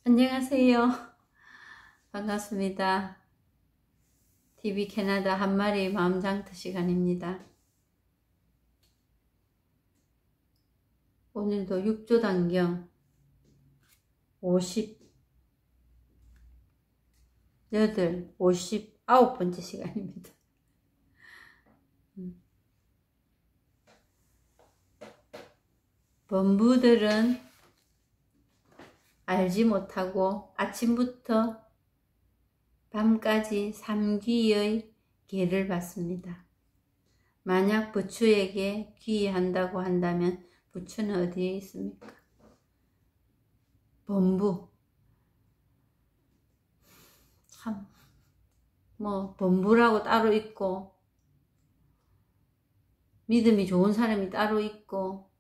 안녕하세요. 반갑습니다. TV 캐나다 한마리 마음장터 시간입니다. 오늘도 6조 단경 59번째 시간입니다. 범부들은 알지 못하고 아침부터 밤까지 삼귀의 계를 받습니다. 만약 부처에게 귀의한다고 한다면 부처는 어디에 있습니까? 범부. 참, 범부라고 따로 있고, 믿음이 좋은 사람이 따로 있고,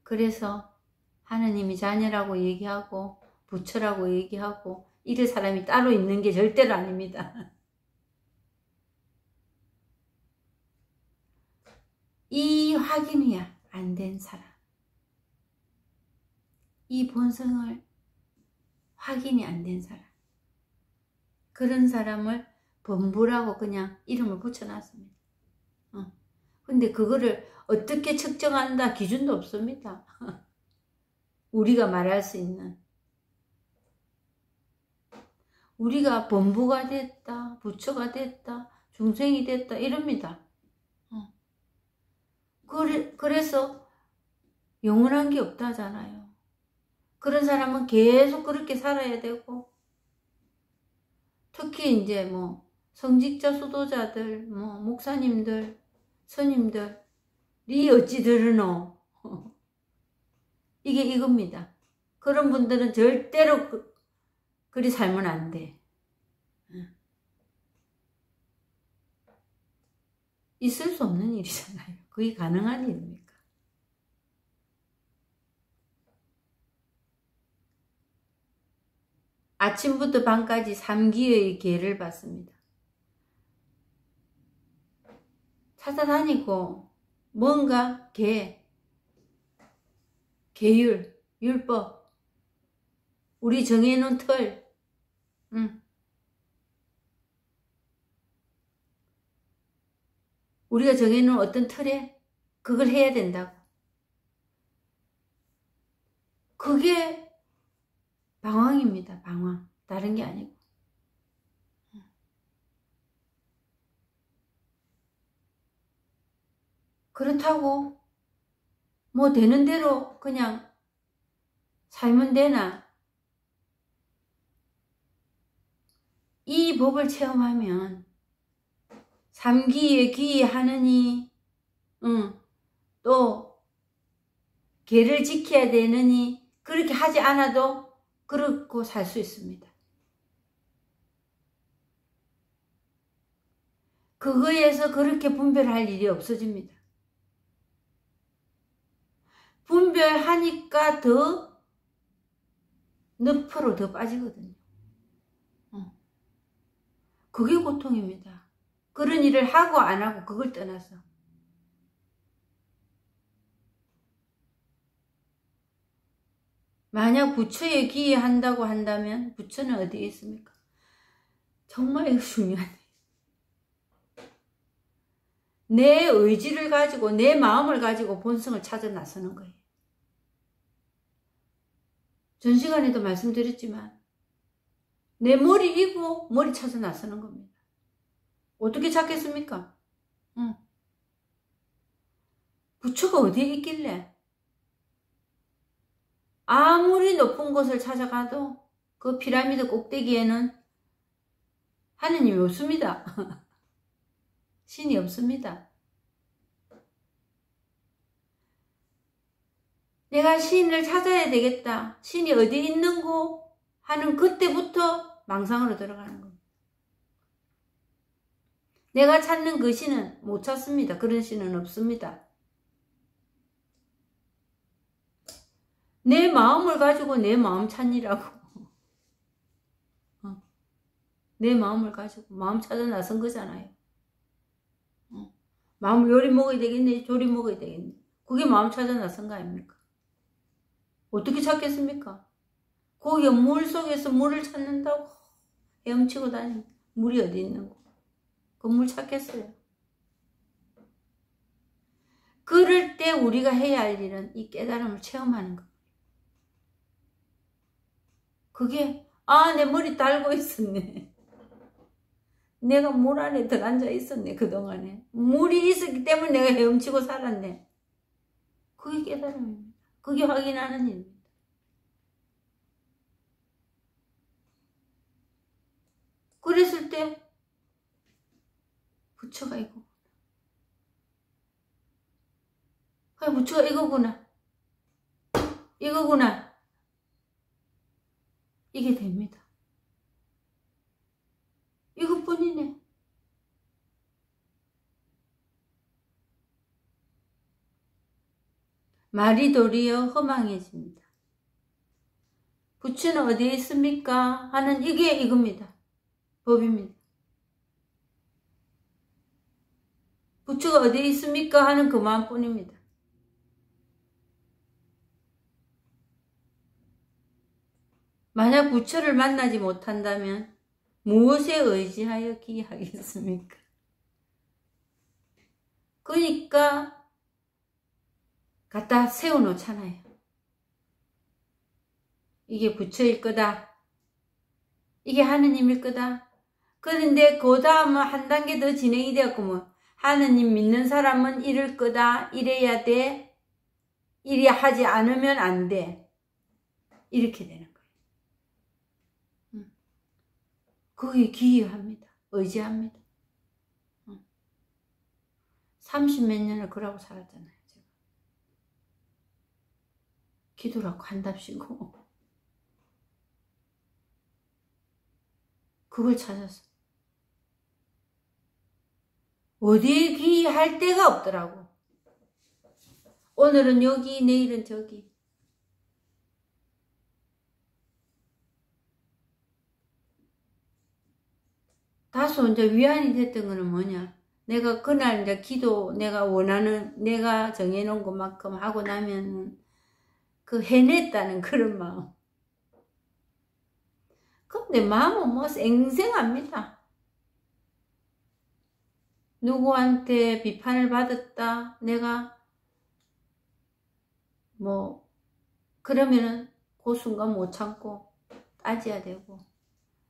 그래서 하느님이 자녀라고 얘기하고, 부처라고 얘기하고, 이럴 사람이 따로 있는 게 절대로 아닙니다. 이 확인이 안 된 사람, 이 본성을 확인이 안 된 사람, 그런 사람을 범부라고 그냥 이름을 붙여놨습니다. 근데 그거를 어떻게 측정한다 기준도 없습니다. 우리가 말할 수 있는, 우리가 범부가 됐다, 부처가 됐다, 중생이 됐다 이럽니다. 그래서 영원한 게 없다잖아요. 그런 사람은 계속 그렇게 살아야 되고, 특히 이제 성직자 수도자들, 목사님들, 스님들이 어찌 들으노? 이게 이겁니다. 그런 분들은 절대로 그리 살면 안 돼. 있을 수 없는 일이잖아요. 그게 가능한 일입니까? 아침부터 밤까지 삼귀의 계를 받습니다. 찾아다니고 뭔가 계율, 율법, 우리 정해놓은 틀, 우리가 정해놓은 어떤 틀에 그걸 해야 된다고. 그게 방황입니다. 방황. 다른 게 아니고. 그렇다고 되는 대로 그냥 살면 되나? 이 법을 체험하면 삼귀에 귀의하느니, 또 계를 지켜야 되느니, 그렇게 하지 않아도 그렇고 살 수 있습니다. 그거에서 그렇게 분별할 일이 없어집니다. 분별하니까 더 늪으로 더 빠지거든요. 그게 고통입니다. 그런 일을 하고 안 하고 그걸 떠나서. 만약 부처에 귀의한다고 한다면 부처는 어디에 있습니까? 정말 중요한 내 의지를 가지고 내 마음을 가지고 본성을 찾아 나서는 거예요. 전 시간에도 말씀드렸지만 내 머리이고 머리 찾아 나서는 겁니다. 어떻게 찾겠습니까? 부처가 어디에 있길래? 아무리 높은 곳을 찾아가도 그 피라미드 꼭대기에는 하느님이 없습니다. 신이 없습니다. 내가 신을 찾아야 되겠다. 신이 어디 있는고 하는 그때부터 망상으로 들어가는 겁니다. 내가 찾는 그 신은 못 찾습니다. 그런 신은 없습니다. 내 마음을 가지고 내 마음 찾으라고. 내 마음을 가지고 마음 찾아 나선 거잖아요. 마음을 요리 먹어야 되겠네, 조리 먹어야 되겠네. 그게 마음 찾아 나선 거 아닙니까? 어떻게 찾겠습니까? 거기 물 속에서 물을 찾는다고 헤엄치고 다닙니다. 물이 어디 있는 거. 그 물 찾겠어요. 그럴 때 우리가 해야 할 일은 이 깨달음을 체험하는 거. 그게 내 머리 달고 있었네. 내가 물 안에 들어앉아 있었네. 그동안에 물이 있었기 때문에 내가 헤엄치고 살았네. 그게 깨달음입니다. 그게 확인하는 일입니다. 그랬을 때 부처가 이거구나. 부처가 이거구나. 이거구나. 이게 됩니다. 이것뿐이네. 말이 도리어 허망해집니다. 부처는 어디에 있습니까? 하는 이게 이겁니다. 법입니다. 부처가 어디에 있습니까? 하는 그 마음뿐입니다. 만약 부처를 만나지 못한다면 무엇에 의지하여 기하겠습니까? 그러니까 갖다 세워놓잖아요. 이게 부처일 거다. 이게 하느님일 거다. 그런데 그 다음은 한 단계 더 진행이 되었고 뭐 하느님 믿는 사람은 이럴 거다. 이래야 돼. 이리 하지 않으면 안 돼. 이렇게 되는 거예요. 거기에 기여합니다. 의지합니다. 30몇 년을 그러고 살았잖아요. 제가. 기도라고 한답시고 그걸 찾았어. 어디에 기할 데가 없더라고. 오늘은 여기, 내일은 저기. 다소 이제 위안이 됐던 거는 뭐냐? 내가 그날 이제 기도 내가 원하는, 내가 정해놓은 것만큼 하고 나면은 그 해냈다는 그런 마음. 근데 마음은 뭐 쌩쌩합니다. 누구한테 비판을 받았다. 내가 뭐 그러면은 그 순간 못 참고 따져야 되고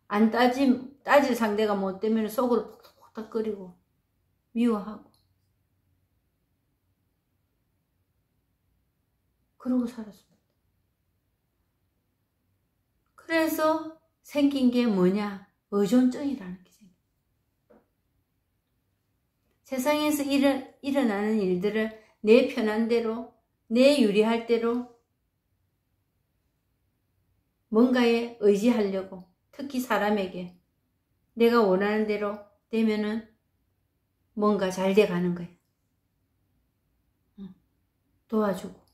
안 따질 상대가 못 되면 속으로 퍽퍽퍽거리고 미워하고 그러고 살았습니다. 그래서 생긴 게 뭐냐? 의존증이라는 게 생겨요. 세상에서 일어나는 일들을 내 편한 대로, 내 유리할 대로 뭔가에 의지하려고, 특히 사람에게 내가 원하는 대로 되면은 뭔가 잘 돼가는 거예요. 도와주고.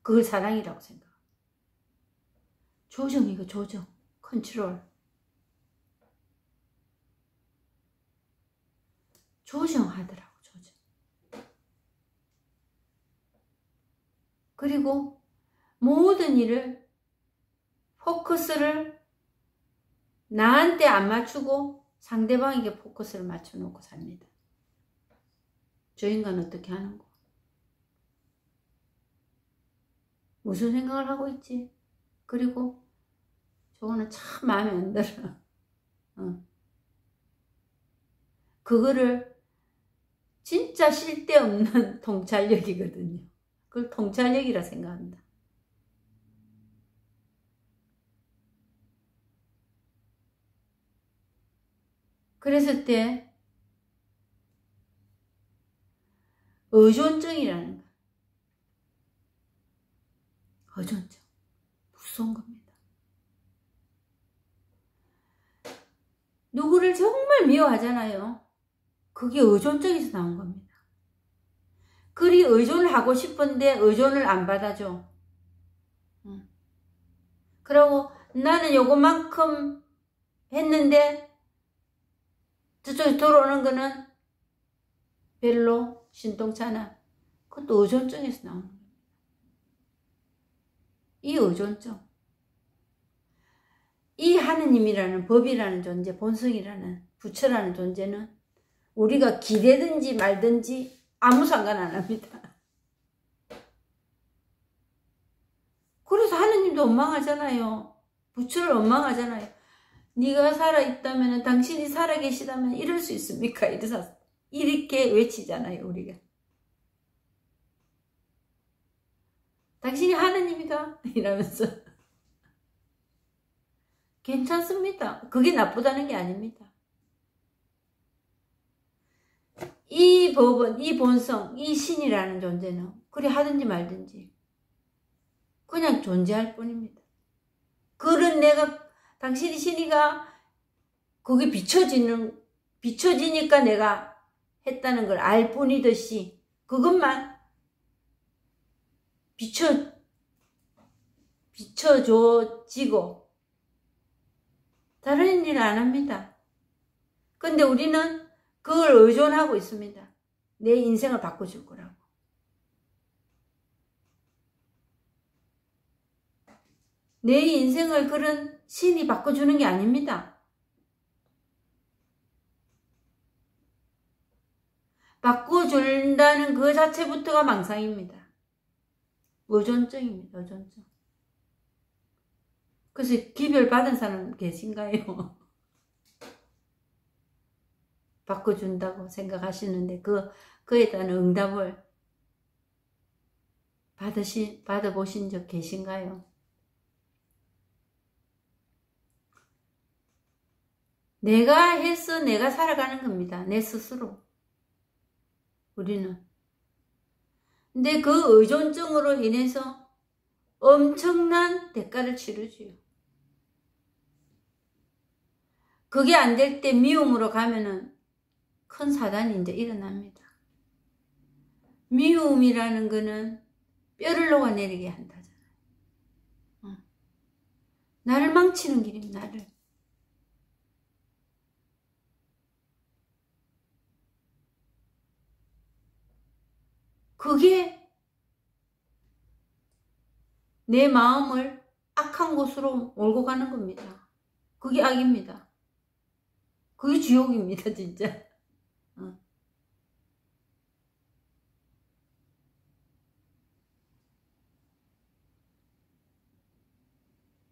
그걸 사랑이라고 생각해요. 조정이고 조정, 컨트롤. 조정하더라고, 조정. 그리고 모든 일을, 포커스를 나한테 안 맞추고 상대방에게 포커스를 맞춰놓고 삽니다. 저 인간 어떻게 하는 거? 무슨 생각을 하고 있지? 그리고 저거는 참 마음에 안 들어. 그거를 진짜 쓸데없는 통찰력이거든요. 그걸 통찰력이라 생각한다. 그랬을 때 의존증이라는 거. 의존증. 무서운 겁니다. 누구를 정말 미워하잖아요. 그게 의존증에서 나온 겁니다. 그리 의존을 하고 싶은데 의존을 안 받아줘. 그러고 나는 요것만큼 했는데 저쪽에 들어오는 거는 별로 신통찮아. 그것도 의존증에서 나오는 겁니다. 이 의존증. 이 하느님이라는 법이라는 존재, 본성이라는 부처라는 존재는 우리가 기대든지 말든지 아무 상관 안 합니다. 그래서 하느님도 원망하잖아요. 부처를 원망하잖아요. 네가 살아있다면, 당신이 살아계시다면 이럴 수 있습니까? 이렇게 외치잖아요, 우리가. 당신이 하느님이다? 이러면서. 괜찮습니다. 그게 나쁘다는 게 아닙니다. 이 법은, 이 본성, 이 신이라는 존재는 그리 하든지 말든지 그냥 존재할 뿐입니다. 그런 당신이 신이가 거기 비춰지니까 내가 했다는 걸 알 뿐이듯이 그것만 비춰줘지고 다른 일을 안 합니다. 근데 우리는 그걸 의존하고 있습니다. 내 인생을 바꿔줄 거라고. 내 인생을 그런 신이 바꿔주는 게 아닙니다. 바꿔준다는 그 자체부터가 망상입니다. 의존증입니다. 의존증. 그래서 기별 받은 사람 계신가요? 바꿔준다고 생각하시는데 그에 대한 응답을 받아보신 적 계신가요? 내가 해서 내가 살아가는 겁니다. 내 스스로. 우리는. 근데 그 의존증으로 인해서 엄청난 대가를 치르지요. 그게 안 될 때 미움으로 가면은 큰 사단이 이제 일어납니다. 미움이라는 거는 뼈를 녹아내리게 한다잖아요. 나를 망치는 길입니다. 나를. 그게 내 마음을 악한 곳으로 몰고 가는 겁니다. 그게 악입니다. 그게 지옥입니다, 진짜.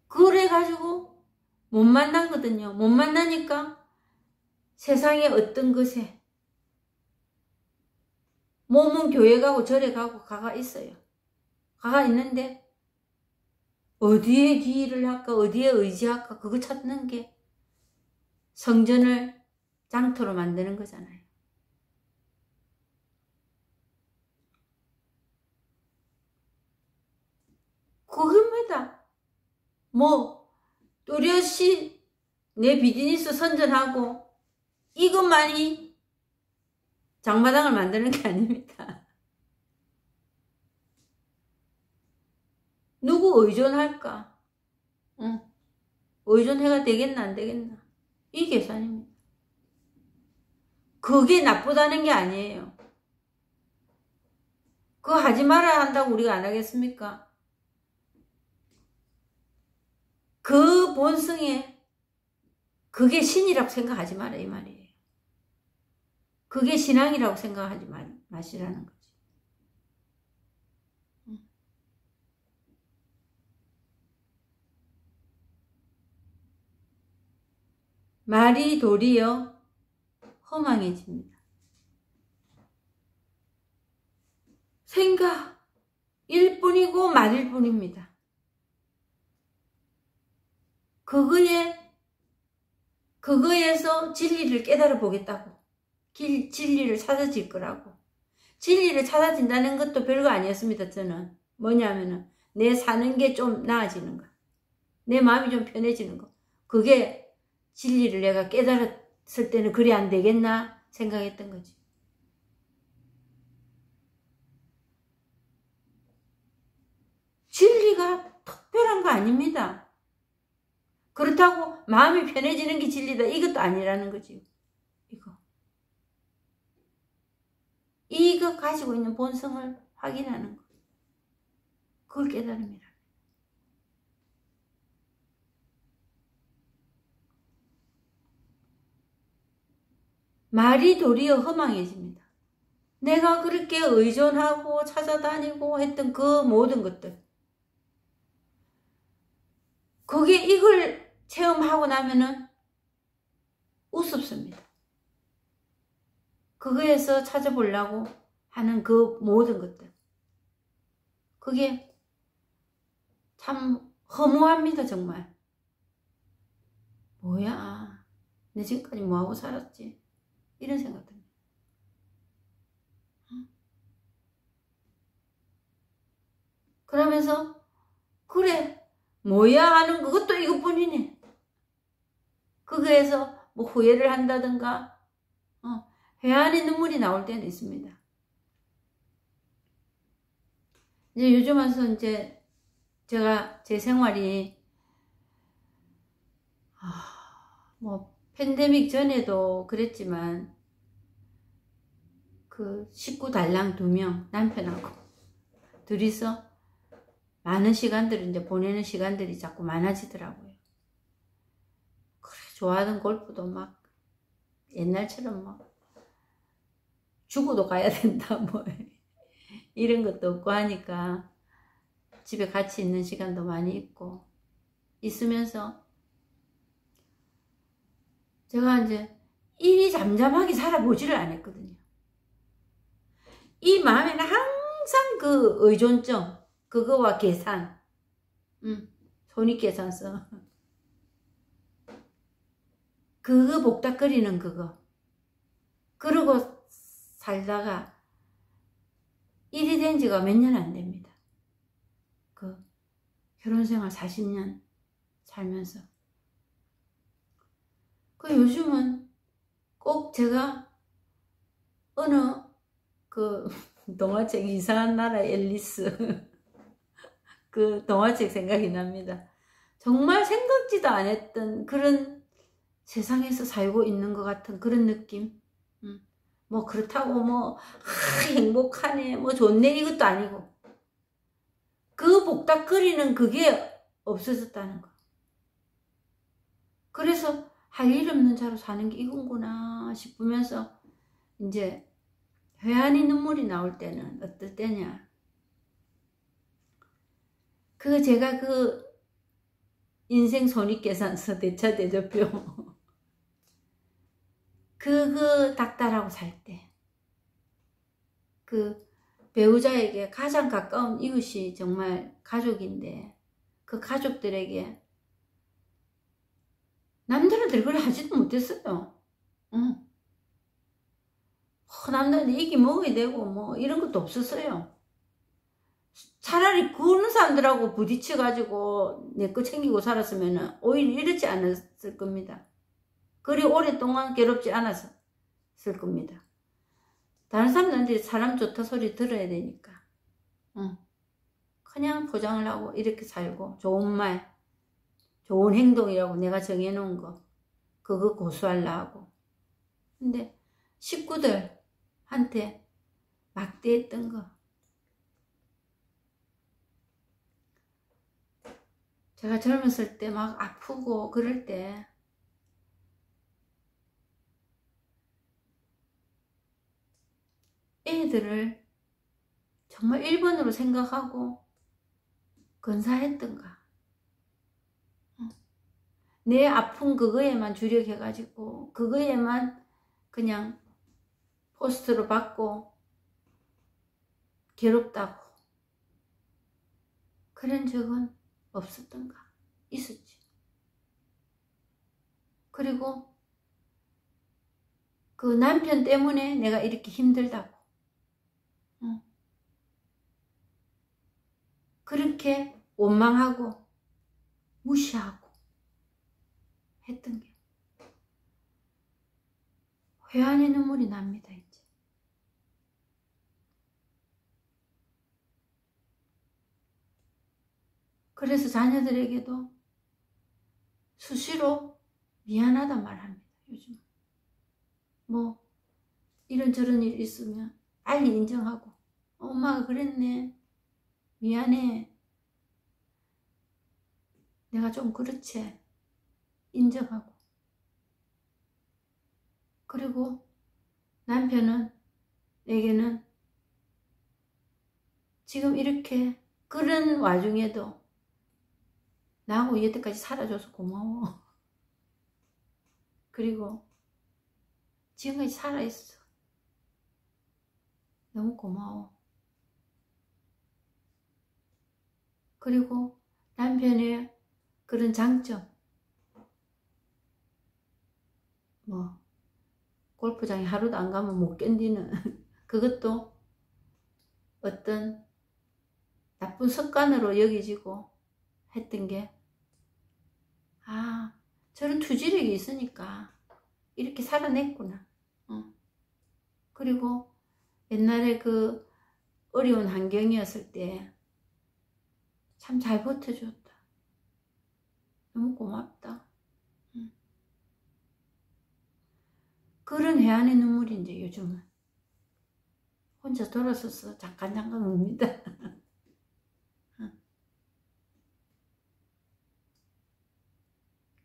그래가지고 못 만나거든요. 못 만나니까 세상의 어떤 것에 몸은 교회 가고 절에 가고 가가 있어요. 가가 있는데 어디에 기일을 할까, 어디에 의지할까, 그거 찾는 게 성전을 장터로 만드는 거잖아요. 그겁니다. 뚜렷이 내 비즈니스 선전하고 이것만이 장마당을 만드는 게 아닙니다. 누구 의존할까? 의존해가 되겠나 안 되겠나? 이 계산입니다. 그게 나쁘다는 게 아니에요. 그거 하지 말아야 한다고 우리가 안 하겠습니까? 그 본성에 그게 신이라고 생각하지 마라 이 말이에요. 그게 신앙이라고 생각하지 마시라는 거지. 말이 도리어 허망해집니다. 생각일 뿐이고 말일 뿐입니다. 그거에서 진리를 깨달아 보겠다고. 진리를 찾아질 거라고. 진리를 찾아진다는 것도 별거 아니었습니다, 저는. 뭐냐면은, 내 사는 게 좀 나아지는 거. 내 마음이 좀 편해지는 거. 그게 진리를 내가 깨달았을 때는 그리 안 되겠나 생각했던 거지. 진리가 특별한 거 아닙니다. 그렇다고 마음이 편해지는 게 진리다 이것도 아니라는 거지. 이거 가지고 있는 본성을 확인하는 거. 그걸 깨달음이라. 말이 도리어 허망해집니다. 내가 그렇게 의존하고 찾아다니고 했던 그 모든 것들, 그게 이걸 체험하고 나면은 우습습니다. 그거에서 찾아보려고 하는 그 모든 것들, 그게 참 허무합니다. 정말. 뭐야, 내 지금까지 뭐하고 살았지? 이런 생각 듭니다. 그러면서 그래 뭐야 하는 그것도 이것뿐이네. 그거에서 뭐 후회를 한다든가 회한의 눈물이 나올 때는 있습니다. 이제 요즘 와서 이제 제가 제 생활이 뭐 팬데믹 전에도 그랬지만 그 식구 달랑 2명 남편하고 둘이서 많은 시간들을 이제 보내는 시간들이 자꾸 많아지더라고요. 그래, 좋아하던 골프도 막 옛날처럼 막 죽어도 가야 된다 뭐 이런 것도 없고 하니까 집에 같이 있는 시간도 많이 있고 있으면서 제가 이제 일이 잠잠하게 살아보지를 않았거든요. 이 마음에는 항상 그 의존점, 그거와 계산, 손익계산서, 그거 복닥거리는 그거. 그러고 살다가 일이 된 지가 몇 년 안 됩니다. 그 결혼생활 40년 살면서. 그 요즘은 꼭 제가 어느 그 동화책 이상한 나라 앨리스 그 동화책 생각이 납니다. 정말 생각지도 않았던 그런 세상에서 살고 있는 것 같은 그런 느낌. 뭐 그렇다고 뭐 행복하네 뭐 좋네 이것도 아니고 그 복닥거리는 그게 없어졌다는 거. 그래서 할 일 없는 자로 사는 게 이건구나 싶으면서 이제 회한의 눈물이 나올 때는 어떨 때냐, 그 제가 그 인생 손익계산서 대차대조표 그거 닥달하고 살 때 그 배우자에게 가장 가까운 이웃이 정말 가족인데 그 가족들에게 남들한테 그걸 하지도 못했어요. 남들한테 이기 먹어야 되고 뭐 이런 것도 없었어요. 차라리 그런 사람들하고 부딪혀가지고 내 거 챙기고 살았으면 오히려 이렇지 않았을 겁니다. 그리 오랫동안 괴롭지 않았을 겁니다. 다른 사람들한테 사람 좋다 소리 들어야 되니까 그냥 포장을 하고 이렇게 살고 좋은 말, 좋은 행동이라고 내가 정해놓은 거 그거 고수하려 하고. 근데 식구들한테 막대했던 거, 제가 젊었을 때 막 아프고 그럴 때 애들을 정말 1번으로 생각하고 건사했던가. 내 아픈 그거에만 주력해가지고 그거에만 그냥 포스트로 받고 괴롭다고 그런 적은 없었던가. 있었지. 그리고 그 남편 때문에 내가 이렇게 힘들다고 그렇게 원망하고 무시하고 했던 게 회한의 눈물이 납니다. 이제 그래서 자녀들에게도 수시로 미안하다 말합니다. 요즘 뭐 이런저런 일 있으면 빨리 인정하고 엄마가 그랬네, 미안해, 내가 좀 그렇지, 인정하고. 그리고 남편에게는 지금 이렇게 그런 와중에도 나하고 여태까지 살아줘서 고마워. 그리고 지금까지 살아있어. 너무 고마워. 그리고 남편의 그런 장점, 뭐 골프장에 하루도 안 가면 못 견디는 그것도 어떤 나쁜 습관으로 여겨지고 했던 게, 아, 저런 투지력이 있으니까 이렇게 살아냈구나. 그리고 옛날에 그 어려운 환경이었을 때 참 잘 버텨줬다. 너무 고맙다. 그런 해안의 눈물이 이제 요즘은 혼자 돌아서서 잠깐 웁니다.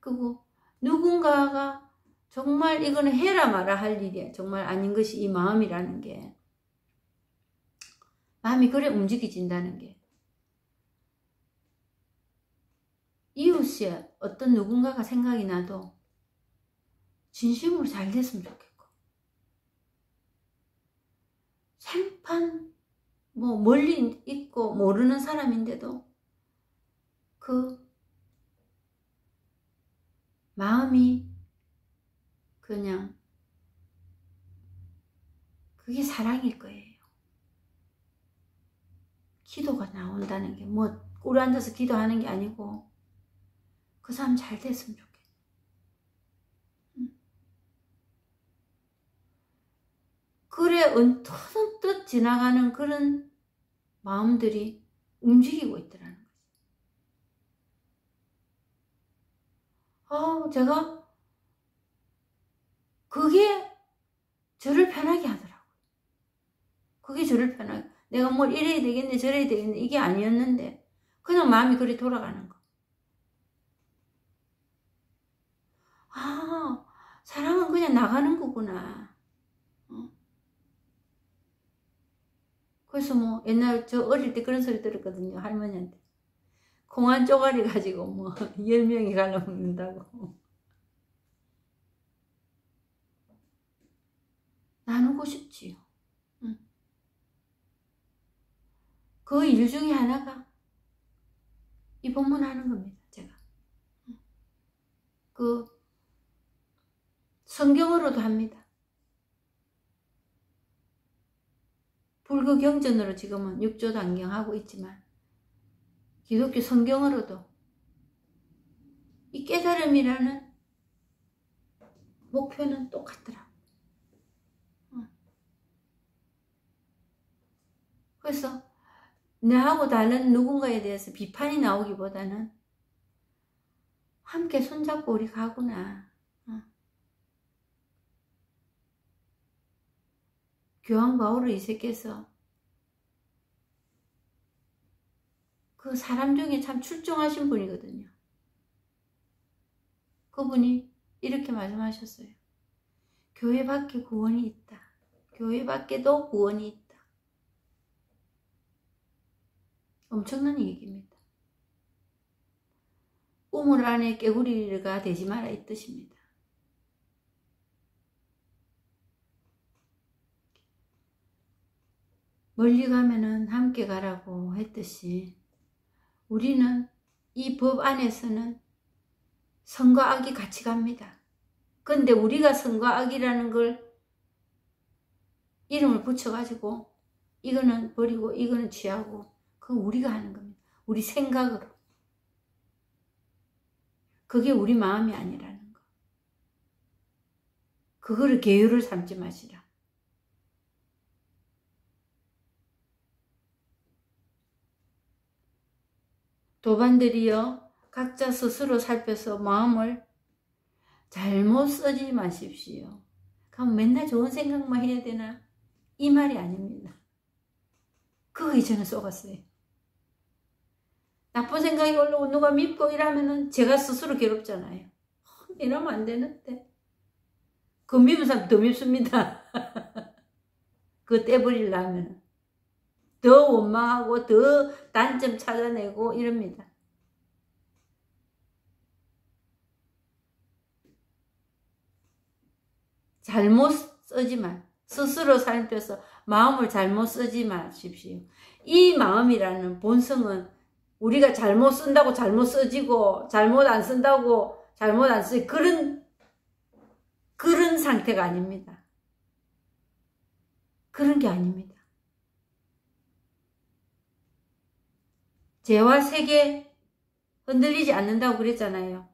그리고 누군가가 정말 이거는 해라 마라 할 일이야. 정말 아닌 것이 이 마음이라는 게, 마음이 그래 움직여진다는 게, 이웃에 어떤 누군가가 생각이 나도 진심으로 잘 됐으면 좋겠고, 생판 뭐 멀리 있고 모르는 사람인데도 그 마음이 그냥 그게 사랑일 거예요. 기도가 나온다는 게 뭐 꿇어 앉아서 기도하는 게 아니고 그 사람 잘 됐으면 좋겠어. 그래 언뜻 지나가는 그런 마음들이 움직이고 있더라는 거지. 제가 그게 저를 편하게 하더라고요. 그게 저를 편하게, 내가 뭘 이래야 되겠네 저래야 되겠네 이게 아니었는데 그냥 마음이 그리 돌아가는 거. 사랑은 그냥 나가는 거구나. 그래서 뭐 옛날 저 어릴 때 그런 소리 들었거든요. 할머니한테. 콩 한 쪼가리 가지고 뭐 10명이 갈라먹는다고. 나누고 싶지요. 그 일 중에 하나가 이 본문 하는 겁니다. 제가. 그 성경으로도 합니다. 불교 경전으로 지금은 6조 단경하고 있지만 기독교 성경으로도 이 깨달음이라는 목표는 똑같더라고. 그래서 나하고 다른 누군가에 대해서 비판이 나오기보다는 함께 손잡고 우리 가구나. 교황 바오로 2세께서 그 사람 중에 참 출중하신 분이거든요. 그분이 이렇게 말씀하셨어요. 교회 밖에 구원이 있다. 교회 밖에도 구원이 있다. 엄청난 얘기입니다. 우물 안에 깨구리가 되지 마라 이 뜻입니다. 멀리 가면은 함께 가라고 했듯이 우리는 이 법 안에서는 선과 악이 같이 갑니다. 근데 우리가 선과 악이라는 걸 이름을 붙여가지고 이거는 버리고 이거는 취하고 그건 우리가 하는 겁니다. 우리 생각으로. 그게 우리 마음이 아니라는 거. 그거를 계율을 삼지 마시라. 도반들이여 각자 스스로 살펴서 마음을 잘못 쓰지 마십시오. 그럼 맨날 좋은 생각만 해야 되나? 이 말이 아닙니다. 그거 이전에 속았어요. 나쁜 생각이 올라오고 누가 밉고 이러면은 제가 스스로 괴롭잖아요. 이러면 안 되는데. 그 밉은 사람 더 밉습니다. 그거 떼버리려면 더 원망하고 더 단점 찾아내고 이럽니다. 잘못 쓰지만 스스로 살펴서 마음을 잘못 쓰지 마십시오. 이 마음이라는 본성은 우리가 잘못 쓴다고 잘못 써지고 잘못 안 쓴다고 잘못 안 쓰고 그런 상태가 아닙니다. 그런 게 아닙니다. 죄와 세계 흔들리지 않는다고 그랬잖아요.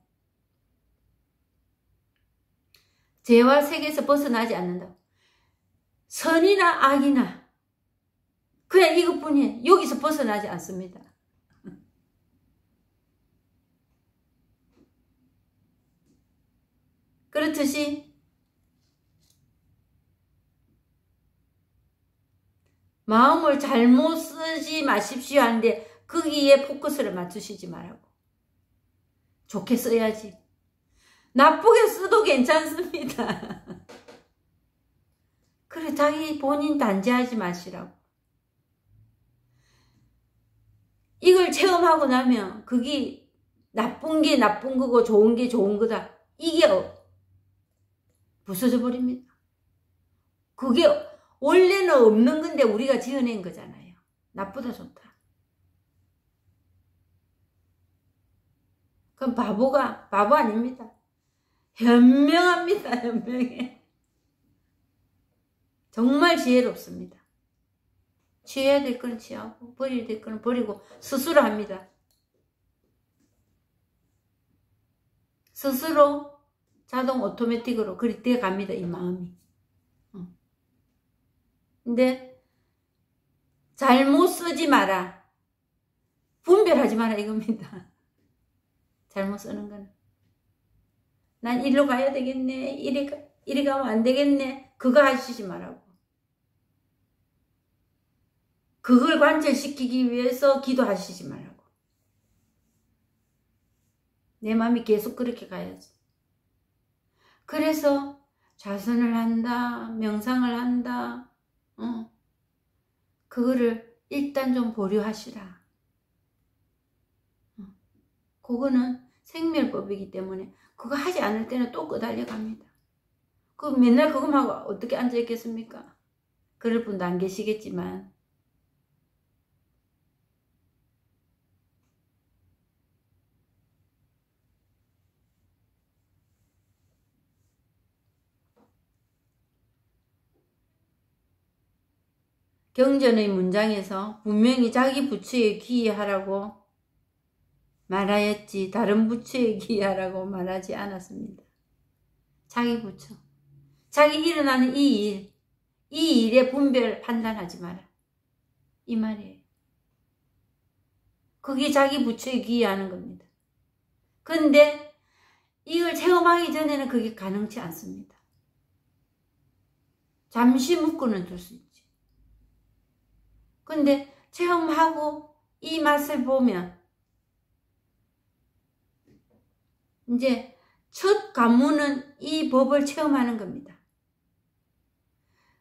죄와 세계에서 벗어나지 않는다고. 선이나 악이나 그냥 이것뿐이에요. 여기서 벗어나지 않습니다. 그렇듯이 마음을 잘못 쓰지 마십시오 하는데 거기에 포커스를 맞추시지 말라고. 좋게 써야지. 나쁘게 써도 괜찮습니다. 그래, 자기 본인 단죄하지 마시라고. 이걸 체험하고 나면 그게 나쁜 게 나쁜 거고 좋은 게 좋은 거다. 이게 부서져 버립니다. 그게 원래는 없는 건데 우리가 지어낸 거잖아요. 나쁘다 좋다. 그럼 바보 아닙니다. 현명합니다. 현명해. 정말 지혜롭습니다. 취해야 될 건 취하고 버려야 될 건 버리고 스스로 합니다. 스스로 자동 오토매틱으로 그리 돼 갑니다. 이 마음이. 근데 잘못 쓰지 마라. 분별하지 마라 이겁니다. 잘못 쓰는 거는. 난 이리로 가야 되겠네. 이리 가면 안 되겠네. 그거 하시지 말라고. 그걸 관철시키기 위해서 기도하시지 말라고. 내 마음이 계속 그렇게 가야지. 그래서 좌선을 한다. 명상을 한다. 그거를 일단 좀 보류하시라. 그거는 생멸법이기 때문에 그거 하지 않을 때는 또 끄달려 갑니다. 그 맨날 그거만 하고 어떻게 앉아있겠습니까? 그럴 분도 안 계시겠지만 경전의 문장에서 분명히 자기 부처에 귀의하라고 말하였지 다른 부처에 귀의하라고 말하지 않았습니다. 자기 부처. 자기 일어나는 이 일의 분별 판단하지 마라. 이 말이에요. 그게 자기 부처에 귀의하는 겁니다. 그런데 이걸 체험하기 전에는 그게 가능치 않습니다. 잠시 묶고는 둘 수 있지. 근데 체험하고 이 맛을 보면 이제 첫 관문은 이 법을 체험하는 겁니다.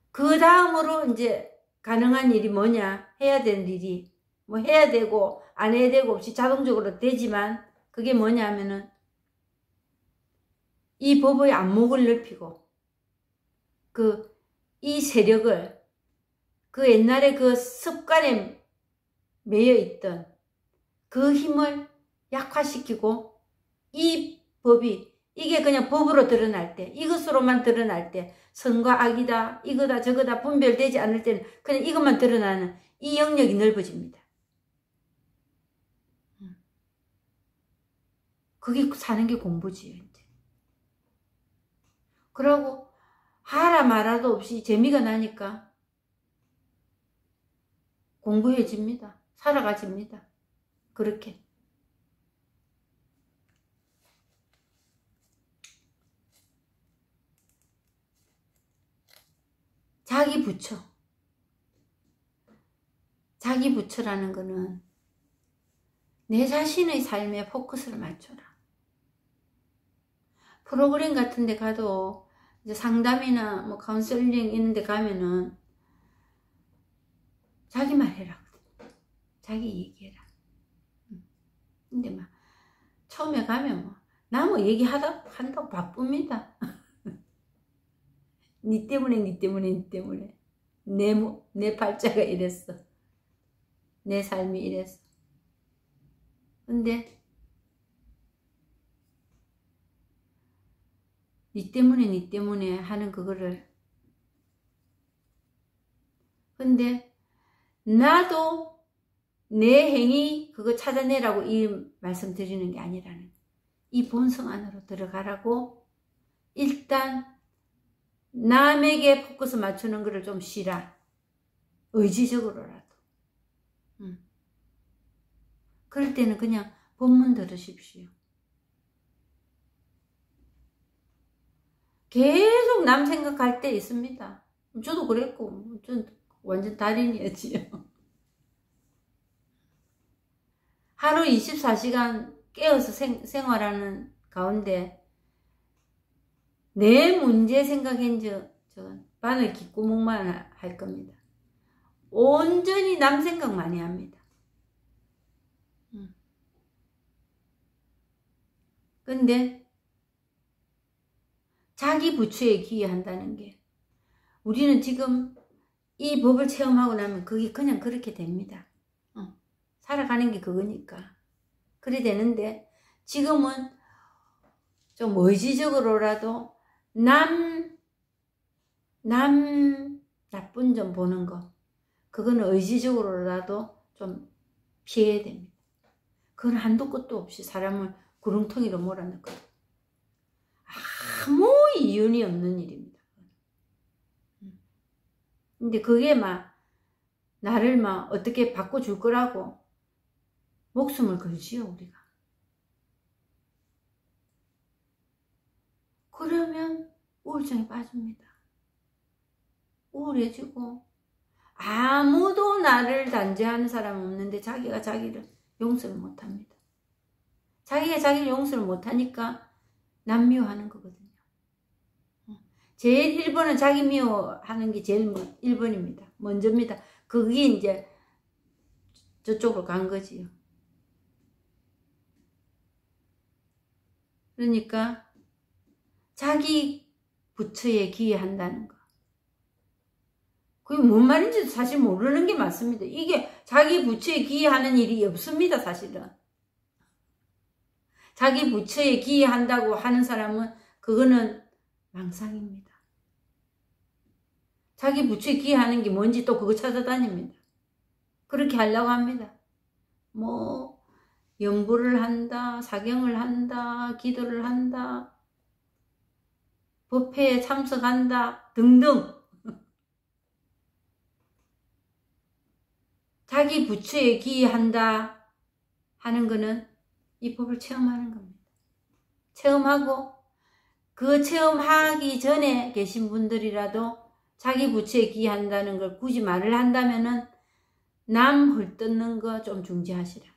그 다음으로 이제 가능한 일이 뭐냐, 해야 되는 일이 뭐 해야 되고 안 해야 되고 없이 자동적으로 되지만 그게 뭐냐면은 이 법의 안목을 넓히고 이 세력을 그 옛날에 그 습관에 매여 있던 그 힘을 약화시키고 이 법이 이게 그냥 법으로 드러날 때 이것으로만 드러날 때 선과 악이다 이거다 저거다 분별되지 않을 때는 그냥 이것만 드러나는 이 영역이 넓어집니다. 그게 사는 게 공부지요. 이제. 그러고 하라 말아도 없이 재미가 나니까 공부해집니다. 살아가집니다. 그렇게. 자기 부처. 자기 부처라는 거는 내 자신의 삶에 포커스를 맞춰라. 프로그램 같은 데 가도 이제 상담이나 뭐 카운슬링 이런 데 가면은 자기 말 해라. 자기 얘기해라. 근데 막 처음에 가면 뭐 나 뭐 한다고 바쁩니다. 니 때문에 내 팔자가 이랬어. 내 삶이 이랬어. 근데 니 때문에 하는 그거를, 근데 나도 내 행위 그거 찾아내라고 이 말씀 드리는 게 아니라는, 이 본성 안으로 들어가라고. 일단 남에게 포커스 맞추는 거를 좀 쉬라. 의지적으로라도. 그럴 때는 그냥 본문 들으십시오. 계속 남 생각할 때 있습니다. 저도 그랬고, 전 완전 달인이었지요. 하루 24시간 깨어서 생활하는 가운데 내 문제 생각한 저 바늘 귓구멍만 할 겁니다. 온전히 남 생각 많이 합니다. 근데 자기 부처에 기여한다는 게, 우리는 지금 이 법을 체험하고 나면 그게 그냥 그렇게 됩니다. 살아가는 게 그거니까. 그래 되는데, 지금은 좀 의지적으로라도 남 나쁜 점 보는 거, 그거는 의지적으로라도 좀 피해야 됩니다. 그건 한도 끝도 없이 사람을 구렁텅이로 몰아넣거든. 아무 이윤이 없는 일입니다. 근데 그게 막 나를 막 어떻게 바꿔줄 거라고 목숨을 걸지요, 우리가. 그러면 우울증에 빠집니다. 우울해지고, 아무도 나를 단죄하는 사람 없는데 자기가 자기를 용서를 못합니다. 자기가 자기를 용서를 못하니까 남 미워하는 거거든요. 제일 1번은 자기 미워하는 게 제일 1번입니다. 먼저입니다. 그게 이제 저쪽으로 간 거지요. 그러니까 자기 부처에 기여한다는 거, 그게 뭔 말인지도 사실 모르는 게 맞습니다. 이게 자기 부처에 기여하는 일이 없습니다, 사실은. 자기 부처에 기여한다고 하는 사람은 그거는 망상입니다. 자기 부처에 기여하는 게 뭔지 또 그거 찾아다닙니다. 그렇게 하려고 합니다. 뭐 연부를 한다, 사경을 한다, 기도를 한다, 법회에 참석한다 등등. 자기 부처에 기여한다 하는 거는 이 법을 체험하는 겁니다. 체험하고, 그 체험하기 전에 계신 분들이라도 자기 부처에 기여한다는 걸 굳이 말을 한다면은 남 헐뜯는 거 좀 중지하시라.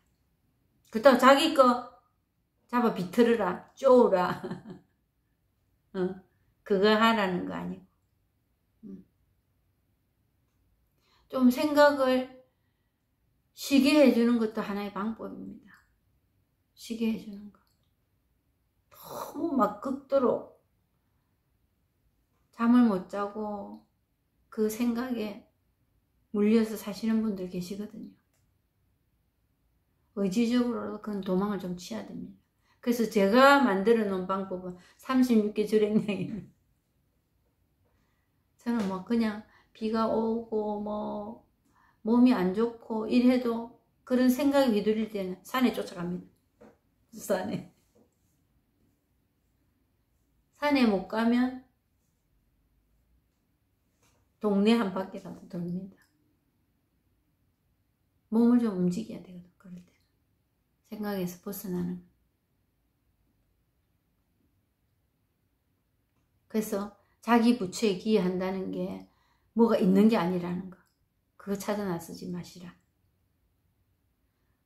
그렇다고 자기 거 잡아 비틀어라, 쪼으라. 그거 하라는 거 아니고. 좀 생각을 쉬게 해주는 것도 하나의 방법입니다. 쉬게 해주는 거. 너무 막 극도로 잠을 못 자고 그 생각에 물려서 사시는 분들 계시거든요. 의지적으로 그건 도망을 좀 치야 됩니다. 그래서 제가 만들어 놓은 방법은 36개 주랭량입니다. 저는 뭐 그냥 비가 오고 뭐 몸이 안 좋고 이래도 그런 생각이 휘둘릴 때는 산에 쫓아갑니다. 산에 못 가면 동네 한 바퀴라도 돌립니다. 몸을 좀 움직여야 되거든, 그럴 때. 생각에서 벗어나는. 그래서 자기 부처에 기여한다는 게 뭐가 있는 게 아니라는 거. 그거 찾아 나서지 마시라.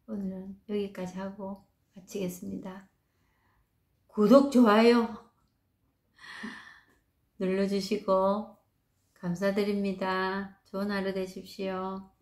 오늘은 여기까지 하고 마치겠습니다. 구독, 좋아요 눌러주시고 감사드립니다. 좋은 하루 되십시오.